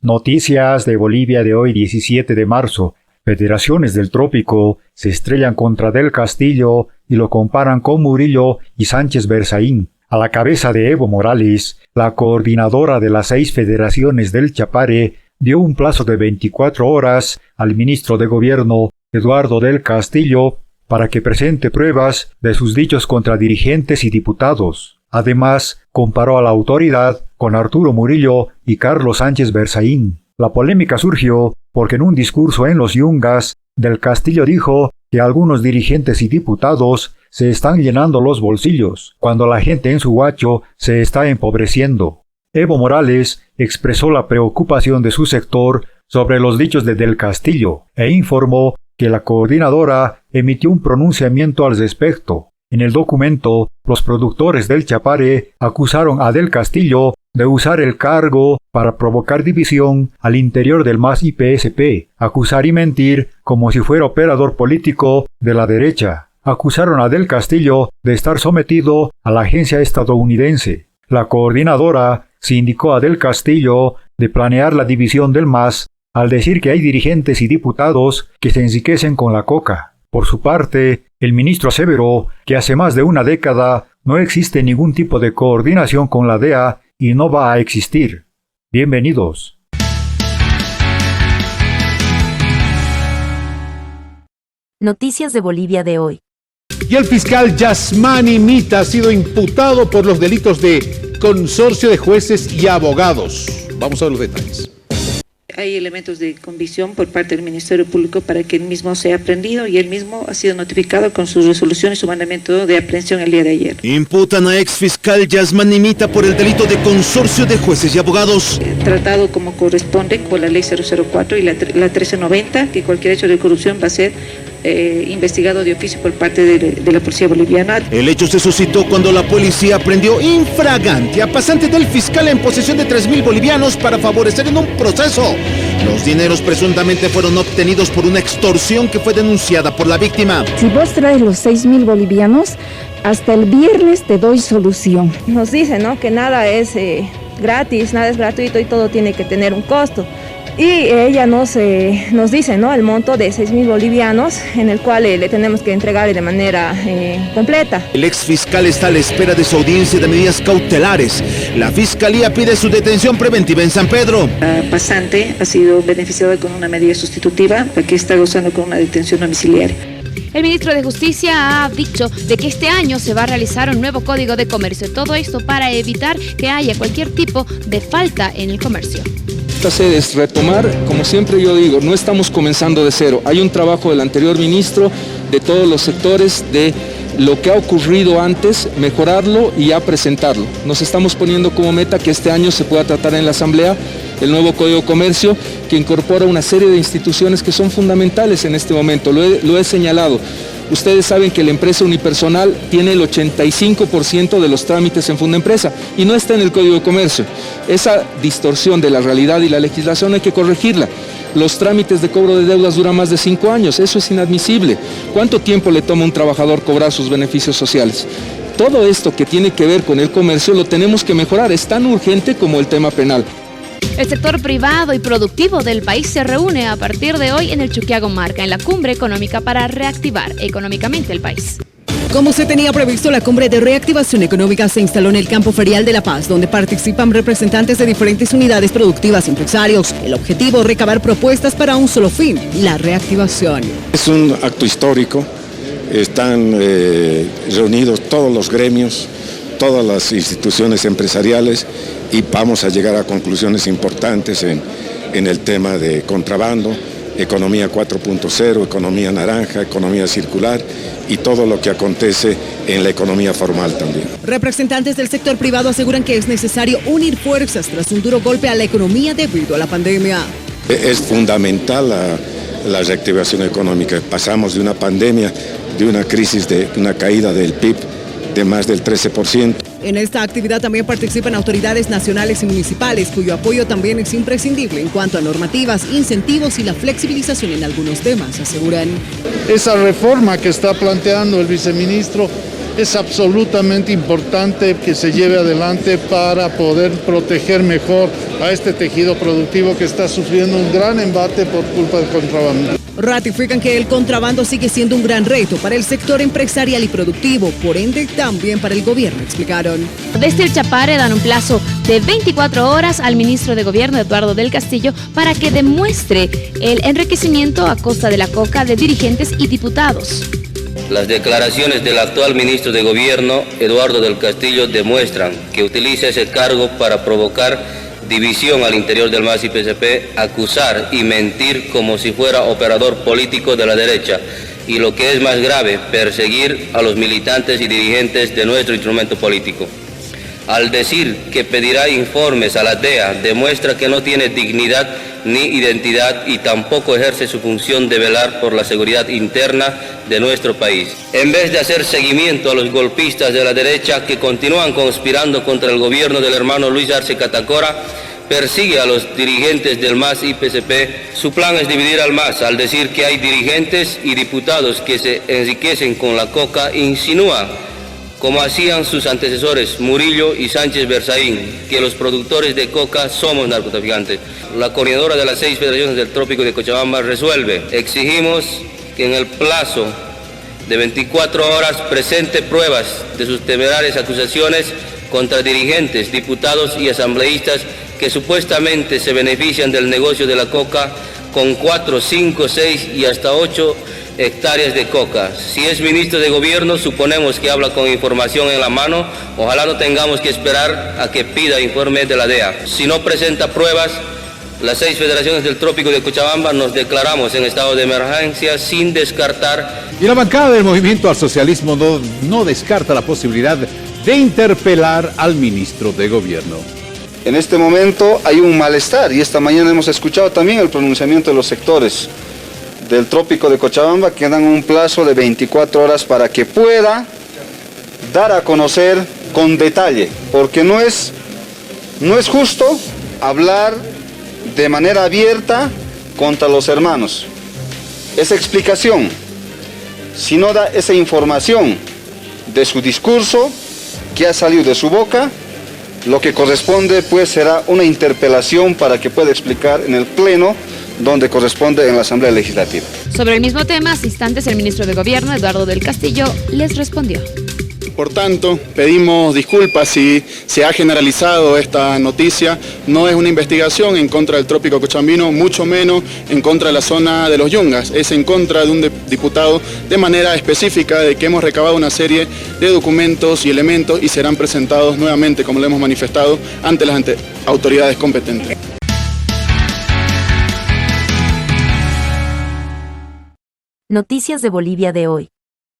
Noticias de Bolivia de hoy 17 de marzo. Federaciones del Trópico se estrellan contra Del Castillo y lo comparan con Murillo y Sánchez Berzaín. A la cabeza de Evo Morales, la coordinadora de las 6 federaciones del Chapare dio un plazo de 24 horas al ministro de Gobierno, Eduardo Del Castillo, para que presente pruebas de sus dichos contra dirigentes y diputados. Además, comparó a la autoridad con Arturo Murillo y Carlos Sánchez Berzaín. La polémica surgió porque en un discurso en Los Yungas, Del Castillo dijo que algunos dirigentes y diputados se están llenando los bolsillos, cuando la gente en su huacho se está empobreciendo. Evo Morales expresó la preocupación de su sector sobre los dichos de Del Castillo e informó que la coordinadora emitió un pronunciamiento al respecto. En el documento, los productores del Chapare acusaron a Del Castillo de usar el cargo para provocar división al interior del MAS y PSP, acusar y mentir como si fuera operador político de la derecha. Acusaron a Del Castillo de estar sometido a la agencia estadounidense. La coordinadora sindicó a Del Castillo de planear la división del MAS al decir que hay dirigentes y diputados que se enriquecen con la coca. Por su parte, el ministro aseveró que hace más de una década no existe ningún tipo de coordinación con la DEA y no va a existir. Bienvenidos. Noticias de Bolivia de hoy. Y el fiscal Yasmani Mita ha sido imputado por los delitos de consorcio de jueces y abogados. Vamos a ver los detalles. Hay elementos de convicción por parte del Ministerio Público para que él mismo sea aprehendido y él mismo ha sido notificado con su resolución y su mandamiento de aprehensión el día de ayer. Imputan a exfiscal Yasmani Mita por el delito de consorcio de jueces y abogados. Tratado como corresponde con la ley 004 y la 1390, que cualquier hecho de corrupción va a ser investigado de oficio por parte de la policía boliviana. El hecho se suscitó cuando la policía prendió infragante a pasantes del fiscal en posesión de 3.000 bolivianos para favorecer en un proceso. Los dineros presuntamente fueron obtenidos por una extorsión que fue denunciada por la víctima. Si vos traes los 6.000 bolivianos, hasta el viernes te doy solución. Nos dicen, ¿no?, que nada es gratis, nada es gratuito y todo tiene que tener un costo. Y ella nos dice, ¿no?, el monto de 6.000 bolivianos en el cual le tenemos que entregar de manera completa. El exfiscal está a la espera de su audiencia de medidas cautelares. La fiscalía pide su detención preventiva en San Pedro. La pasante ha sido beneficiada con una medida sustitutiva, que está gozando con una detención domiciliaria. El ministro de Justicia ha dicho de que este año se va a realizar un nuevo código de comercio. Todo esto para evitar que haya cualquier tipo de falta en el comercio. Esta sede es retomar, como siempre yo digo, no estamos comenzando de cero. Hay un trabajo del anterior ministro, de todos los sectores, de lo que ha ocurrido antes, mejorarlo y ya presentarlo. Nos estamos poniendo como meta que este año se pueda tratar en la Asamblea el nuevo Código de Comercio, que incorpora una serie de instituciones que son fundamentales en este momento. Lo he señalado. Ustedes saben que la empresa unipersonal tiene el 85% de los trámites en Fundempresa y no está en el Código de Comercio. Esa distorsión de la realidad y la legislación hay que corregirla. Los trámites de cobro de deudas duran más de 5 años, eso es inadmisible. ¿Cuánto tiempo le toma a un trabajador cobrar sus beneficios sociales? Todo esto que tiene que ver con el comercio lo tenemos que mejorar, es tan urgente como el tema penal. El sector privado y productivo del país se reúne a partir de hoy en el Chuquiagomarca, en la cumbre económica para reactivar económicamente el país. Como se tenía previsto, la cumbre de reactivación económica se instaló en el campo ferial de La Paz, donde participan representantes de diferentes unidades productivas y empresarios. El objetivo, recabar propuestas para un solo fin, la reactivación. Es un acto histórico, están reunidos todos los gremios, todas las instituciones empresariales y vamos a llegar a conclusiones importantes en el tema de contrabando, economía 4.0, economía naranja, economía circular y todo lo que acontece en la economía formal también. Representantes del sector privado aseguran que es necesario unir fuerzas tras un duro golpe a la economía debido a la pandemia. Es fundamental la reactivación económica. Pasamos de una pandemia, de una crisis, de una caída del PIB de más del 13%. En esta actividad también participan autoridades nacionales y municipales, cuyo apoyo también es imprescindible en cuanto a normativas, incentivos y la flexibilización en algunos temas, aseguran. Esa reforma que está planteando el viceministro es absolutamente importante que se lleve adelante para poder proteger mejor a este tejido productivo que está sufriendo un gran embate por culpa del contrabando. Ratifican que el contrabando sigue siendo un gran reto para el sector empresarial y productivo, por ende también para el gobierno, explicaron. Desde el Chapare dan un plazo de 24 horas al ministro de Gobierno, Eduardo del Castillo, para que demuestre el enriquecimiento a costa de la coca de dirigentes y diputados. Las declaraciones del actual ministro de Gobierno, Eduardo del Castillo, demuestran que utiliza ese cargo para provocar división al interior del MAS y PCP, acusar y mentir como si fuera operador político de la derecha y, lo que es más grave, perseguir a los militantes y dirigentes de nuestro instrumento político. Al decir que pedirá informes a la DEA, demuestra que no tiene dignidad ni identidad y tampoco ejerce su función de velar por la seguridad interna de nuestro país. En vez de hacer seguimiento a los golpistas de la derecha que continúan conspirando contra el gobierno del hermano Luis Arce Catacora, persigue a los dirigentes del MAS y PCP. Su plan es dividir al MAS. Al decir que hay dirigentes y diputados que se enriquecen con la coca, insinúa, como hacían sus antecesores Murillo y Sánchez Berzaín, que los productores de coca somos narcotraficantes. La coordinadora de las 6 federaciones del Trópico de Cochabamba resuelve: exigimos que en el plazo de 24 horas presente pruebas de sus temerarias acusaciones contra dirigentes, diputados y asambleístas que supuestamente se benefician del negocio de la coca con 4, 5, 6 y hasta 8 hectáreas de coca. Si es ministro de Gobierno, suponemos que habla con información en la mano. Ojalá no tengamos que esperar a que pida informe de la DEA. Si no presenta pruebas, las 6 federaciones del Trópico de Cochabamba nos declaramos en estado de emergencia sin descartar. Y la bancada del Movimiento al Socialismo no descarta la posibilidad de interpelar al ministro de Gobierno. En este momento hay un malestar y esta mañana hemos escuchado también el pronunciamiento de los sectores del Trópico de Cochabamba que dan un plazo de 24 horas para que pueda dar a conocer con detalle, porque no es justo hablar de manera abierta contra los hermanos. Esa explicación, si no da esa información de su discurso que ha salido de su boca, lo que corresponde pues será una interpelación para que pueda explicar en el Pleno, donde corresponde en la Asamblea Legislativa. Sobre el mismo tema, hace instantes el ministro de Gobierno, Eduardo del Castillo, les respondió. Por tanto, pedimos disculpas si se ha generalizado esta noticia. No es una investigación en contra del Trópico Cochambino, mucho menos en contra de la zona de los Yungas. Es en contra de un diputado de manera específica de que hemos recabado una serie de documentos y elementos y serán presentados nuevamente, como lo hemos manifestado, ante las autoridades competentes. Noticias de Bolivia de hoy.